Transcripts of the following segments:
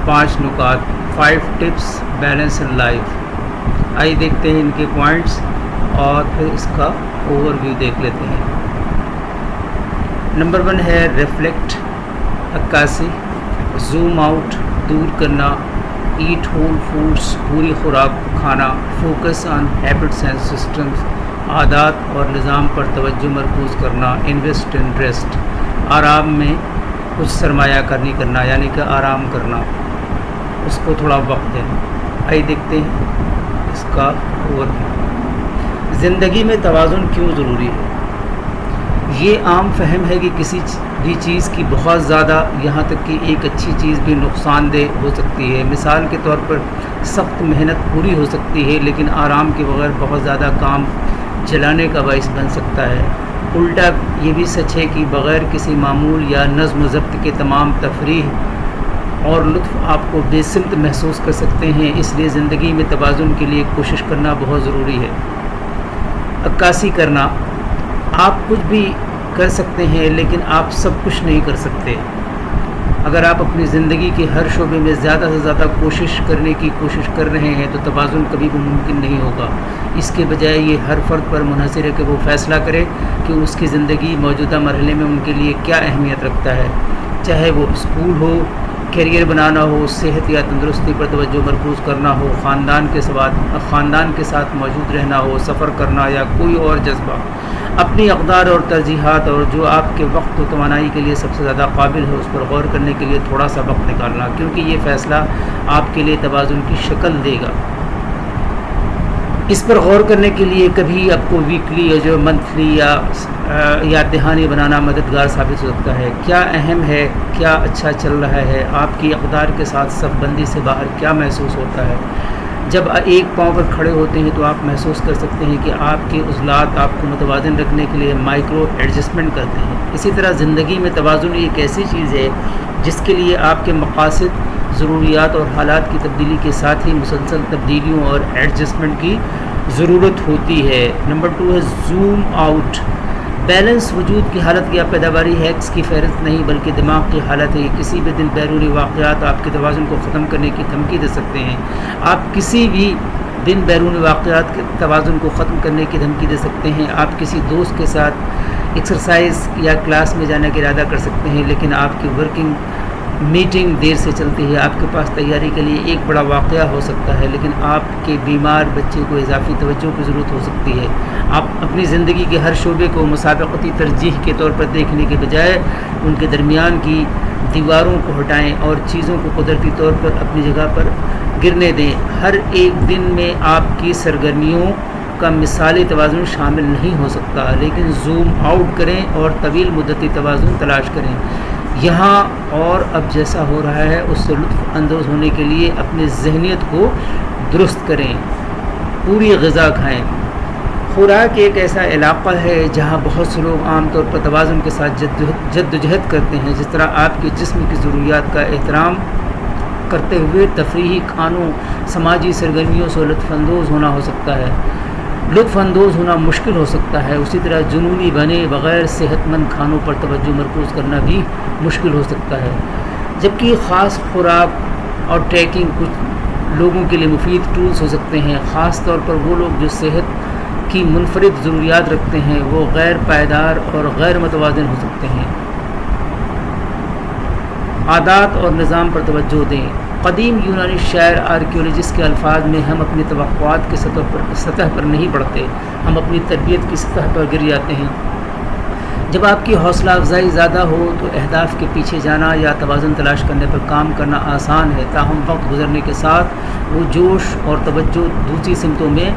5 نکات 5 tips balance in life. آئیے دیکھتے ہیں ان کے پوائنٹس اور پھر اس کا اوور ویو دیکھ لیتے ہیں۔ نمبر 1 ہے ریفلیکٹ، عکاسی، زوم آؤٹ، دور کرنا، ایٹ ہول فوڈس، پوری خوراک کھانا، focus on habits and systems, عادات اور نظام پر توجہ مرکوز کرنا، انویسٹ ان ریسٹ، آرام میں کچھ سرمایہ کاری کرنا یعنی کہ آرام کرنا، اس کو تھوڑا وقت دینا۔ آئیے دیکھتے ہیں اس کا اوور ویو۔ زندگی میں توازن کیوں ضروری ہے؟ یہ عام فہم ہے کہ کسی بھی چیز کی بہت زیادہ، یہاں تک کہ ایک اچھی چیز بھی نقصان دہ ہو سکتی ہے۔ مثال کے طور پر سخت محنت پوری ہو سکتی ہے لیکن آرام کے بغیر بہت زیادہ کام جلانے کا باعث بن سکتا ہے۔ الٹا یہ بھی سچ ہے کہ بغیر کسی معمول یا نظم و ضبط کے تمام تفریح اور لطف آپ کو بے سمت محسوس کر سکتے ہیں۔ اس لیے زندگی میں توازن کے لیے کوشش کرنا بہت ضروری ہے۔ عکاسی کرنا، آپ کچھ بھی کر سکتے ہیں لیکن آپ سب کچھ نہیں کر سکتے۔ اگر آپ اپنی زندگی کے ہر شعبے میں زیادہ سے زیادہ کوشش کرنے کی کوشش کر رہے ہیں تو توازن کبھی بھی ممکن نہیں ہوگا۔ اس کے بجائے یہ ہر فرد پر منحصر ہے کہ وہ فیصلہ کرے کہ اس کی زندگی موجودہ مرحلے میں ان کے لیے کیا اہمیت رکھتا ہے، چاہے وہ اسکول ہو، کیریئر بنانا ہو، صحت یا تندرستی پر توجہ مرکوز کرنا ہو، خاندان کے ساتھ موجود رہنا ہو، سفر کرنا یا کوئی اور جذبہ۔ اپنی اقدار اور ترجیحات اور جو آپ کے وقت و توانائی کے لیے سب سے زیادہ قابل ہے اس پر غور کرنے کے لیے تھوڑا سا وقت نکالنا، کیونکہ یہ فیصلہ آپ کے لیے توازن کی شکل دے گا۔ اس پر غور کرنے کے لیے کبھی آپ کو ویکلی یا جو منتھلی یا دہانی بنانا مددگار ثابت ہو سکتا ہے۔ کیا اہم ہے، کیا اچھا چل رہا ہے، آپ کی اقدار کے ساتھ صف بندی سے باہر کیا محسوس ہوتا ہے۔ جب ایک پاؤں پر کھڑے ہوتے ہیں تو آپ محسوس کر سکتے ہیں کہ آپ کے عضلات آپ کو متوازن رکھنے کے لیے مائکرو ایڈجسٹمنٹ کرتے ہیں۔ اسی طرح زندگی میں توازن ایک ایسی چیز ہے جس کے لیے آپ کے مقاصد، ضروریات اور حالات کی تبدیلی کے ساتھ ہی مسلسل تبدیلیوں اور ایڈجسٹمنٹ کی ضرورت ہوتی ہے۔ نمبر 2 ہے زوم آؤٹ، بیلنس وجود کی حالت یا پیداواری ہیکس کی فہرست نہیں بلکہ دماغ کی حالت ہے۔ کسی بھی دن بیرونی واقعات آپ کے توازن کو ختم کرنے کی دھمکی دے سکتے ہیں۔ آپ کسی بھی دن بیرونی واقعات کے توازن کو ختم کرنے کی دھمکی دے سکتے ہیں۔ آپ کسی دوست کے ساتھ ایکسرسائز یا کلاس میں جانے کا ارادہ کر سکتے ہیں لیکن آپ کی ورکنگ میٹنگ دیر سے چلتی ہے۔ آپ کے پاس تیاری کے لیے ایک بڑا واقعہ ہو سکتا ہے لیکن آپ کے بیمار بچے کو اضافی توجہ کی ضرورت ہو سکتی ہے۔ آپ اپنی زندگی کے ہر شعبے کو مسابقتی ترجیح کے طور پر دیکھنے کے بجائے ان کے درمیان کی دیواروں کو ہٹائیں اور چیزوں کو قدرتی طور پر اپنی جگہ پر گرنے دیں۔ ہر ایک دن میں آپ کی سرگرمیوں کا مثالی توازن شامل نہیں ہو سکتا، لیکن زوم آؤٹ کریں اور طویل مدتی توازن تلاش کریں۔ یہاں اور اب جیسا ہو رہا ہے اس سے لطف اندوز ہونے کے لیے اپنی ذہنیت کو درست کریں۔ پوری غذا کھائیں۔ خوراک ایک ایسا علاقہ ہے جہاں بہت سے لوگ عام طور پر توازن کے ساتھ جدوجہد کرتے ہیں۔ جس طرح آپ کے جسم کی ضروریات کا احترام کرتے ہوئے تفریحی کھانوں، سماجی سرگرمیوں سے لطف اندوز ہونا ہو سکتا ہے، لطف اندوز ہونا مشکل ہو سکتا ہے، اسی طرح جنونی بنے بغیر صحت مند کھانوں پر توجہ مرکوز کرنا بھی مشکل ہو سکتا ہے۔ جبکہ خاص خوراک اور ٹریکنگ کچھ لوگوں کے لیے مفید ٹولز ہو سکتے ہیں، خاص طور پر وہ لوگ جو صحت کی منفرد ضروریات رکھتے ہیں، وہ غیر پائیدار اور غیر متوازن ہو سکتے ہیں۔ عادات اور نظام پر توجہ دیں۔ قدیم یونانی شاعر آرکیولوجسٹ کے الفاظ میں ہم اپنی توقعات کی سطح پر نہیں بڑھتے، ہم اپنی تربیت کی سطح پر گر جاتے ہیں۔ جب آپ کی حوصلہ افزائی زیادہ ہو تو اہداف کے پیچھے جانا یا توازن تلاش کرنے پر کام کرنا آسان ہے، تاہم وقت گزرنے کے ساتھ وہ جوش اور توجہ دوسری سمتوں میں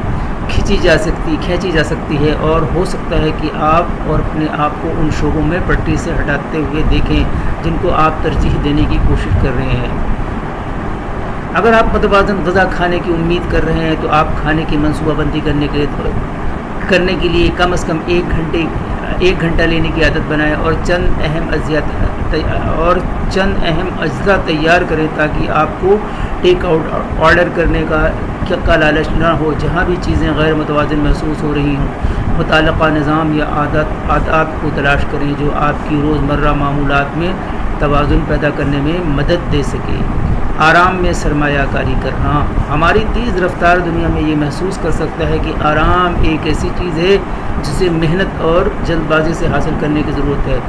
کھینچی جا سکتی ہے اور ہو سکتا ہے کہ آپ اور اپنے آپ کو ان شعبوں میں پٹری سے ہٹاتے ہوئے دیکھیں جن کو آپ ترجیح دینے کی کوشش کر رہے ہیں۔ اگر آپ متوازن غذا کھانے کی امید کر رہے ہیں تو آپ کھانے کی منصوبہ بندی کرنے کے لیے کم از کم ایک گھنٹہ لینے کی عادت بنائیں اور چند اہم اجزاء تیار کریں تاکہ آپ کو ٹیک آؤٹ آرڈر کرنے کا لالچ نہ ہو۔ جہاں بھی چیزیں غیر متوازن محسوس ہو رہی ہوں، متعلقہ نظام یا عادات کو تلاش کریں جو آپ کی روزمرہ معمولات میں توازن پیدا کرنے میں مدد دے سکے۔ آرام میں سرمایہ کاری کرنا. ہماری تیز رفتار دنیا میں یہ محسوس کر سکتا ہے کہ آرام ایک ایسی چیز ہے جسے محنت اور جلد بازی سے حاصل کرنے کی ضرورت ہے.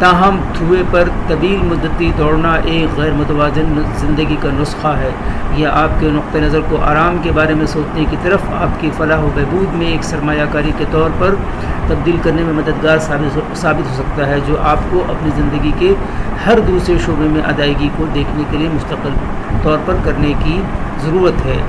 تاہم دھوئے پر طویل مدتی دوڑنا ایک غیر متوازن زندگی کا نسخہ ہے. یہ آپ کے نقطہ نظر کو آرام کے بارے میں سوچنے کی طرف آپ کی فلاح و بہبود میں ایک سرمایہ کاری کے طور پر تبدیل کرنے میں مددگار ثابت ہو سکتا ہے، جو آپ کو اپنی زندگی کے ہر دوسرے شعبے میں ادائیگی کو دیکھنے کے لیے مستقل طور پر کرنے کی ضرورت ہے.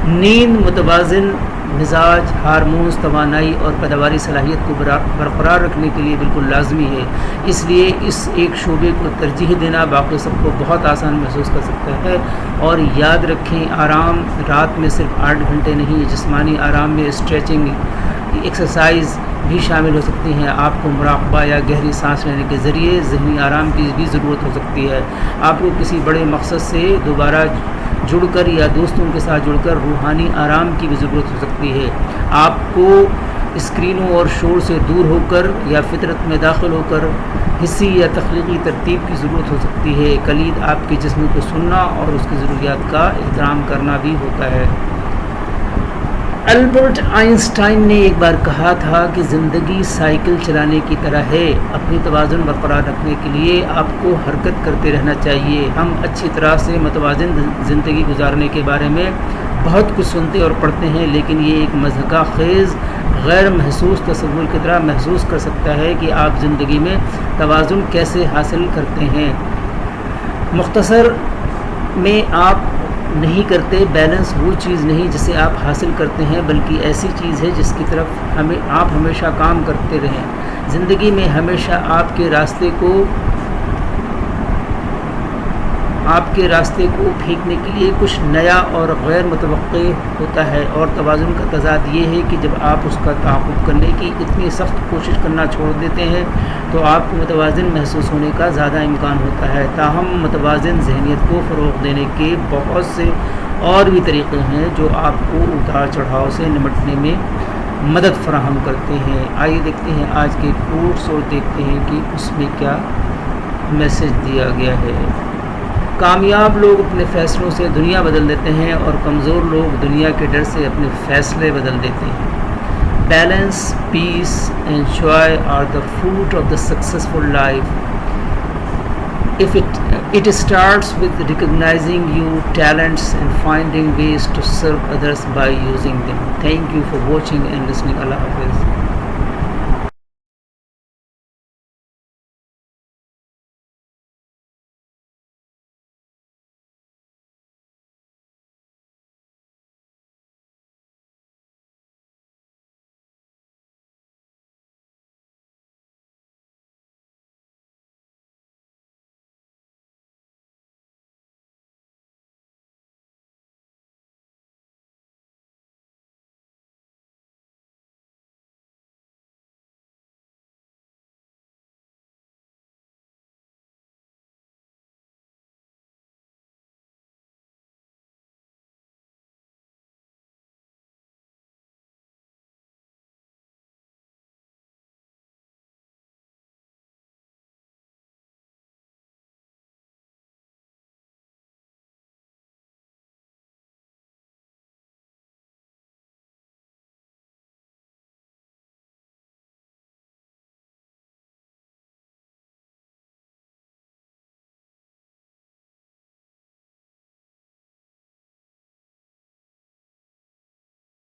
نیند متوازن مزاج، ہارمونز، توانائی اور پیداواری صلاحیت کو برقرار رکھنے کے لیے بالکل لازمی ہے. اس لیے اس ایک شعبے کو ترجیح دینا باقی سب کو بہت آسان محسوس کر سکتا ہے. اور یاد رکھیں، آرام رات میں صرف 8 گھنٹے نہیں، جسمانی آرام میں اسٹریچنگ، ایکسرسائز بھی شامل ہو سکتی ہیں. آپ کو مراقبہ یا گہری سانس لینے کے ذریعے ذہنی آرام کی بھی ضرورت ہو سکتی ہے. آپ کو کسی بڑے مقصد سے دوبارہ جڑ کر یا دوستوں کے ساتھ جڑ کر روحانی آرام کی بھی ضرورت ہو سکتی ہے. آپ کو اسکرینوں اور شور سے دور ہو کر یا فطرت میں داخل ہو کر حسی یا تخلیقی ترتیب کی ضرورت ہو سکتی ہے. کلید آپ کے جسم کو سننا اور اس کی ضروریات کا احترام کرنا بھی ہوتا ہے. البرٹ آئنسٹائن نے ایک بار کہا تھا کہ زندگی سائیکل چلانے کی طرح ہے. اپنی توازن برقرار رکھنے کے لیے آپ کو حرکت کرتے رہنا چاہیے. ہم اچھی طرح سے متوازن زندگی گزارنے کے بارے میں بہت کچھ سنتے اور پڑھتے ہیں، لیکن یہ ایک مضحکہ خیز غیر محسوس تصور کی طرح محسوس کر سکتا ہے کہ آپ زندگی میں توازن کیسے حاصل کرتے ہیں. مختصر میں آپ نہیں کرتے. بیلنس وہ چیز نہیں جسے آپ حاصل کرتے ہیں، بلکہ ایسی چیز ہے جس کی طرف آپ ہمیشہ کام کرتے رہیں. زندگی میں ہمیشہ آپ کے راستے کو پھینکنے کے لیے کچھ نیا اور غیر متوقع ہوتا ہے، اور توازن کا تضاد یہ ہے کہ جب آپ اس کا تعاقب کرنے کی اتنی سخت کوشش کرنا چھوڑ دیتے ہیں تو آپ کو متوازن محسوس ہونے کا زیادہ امکان ہوتا ہے. تاہم متوازن ذہنیت کو فروغ دینے کے بہت سے اور بھی طریقے ہیں جو آپ کو اتار چڑھاؤ سے نمٹنے میں مدد فراہم کرتے ہیں. آئیے دیکھتے ہیں آج کے کوٹس اور دیکھتے ہیں کہ اس میں کیا میسج دیا گیا ہے. کامیاب لوگ اپنے فیصلوں سے دنیا بدل دیتے ہیں اور کمزور لوگ دنیا کے ڈر سے اپنے فیصلے بدل دیتے ہیں. Balance, peace and joy are the fruit of the successful life. It starts with recognizing your talents and finding ways to serve others by using them. Thank you for watching and listening. Allah Hafiz.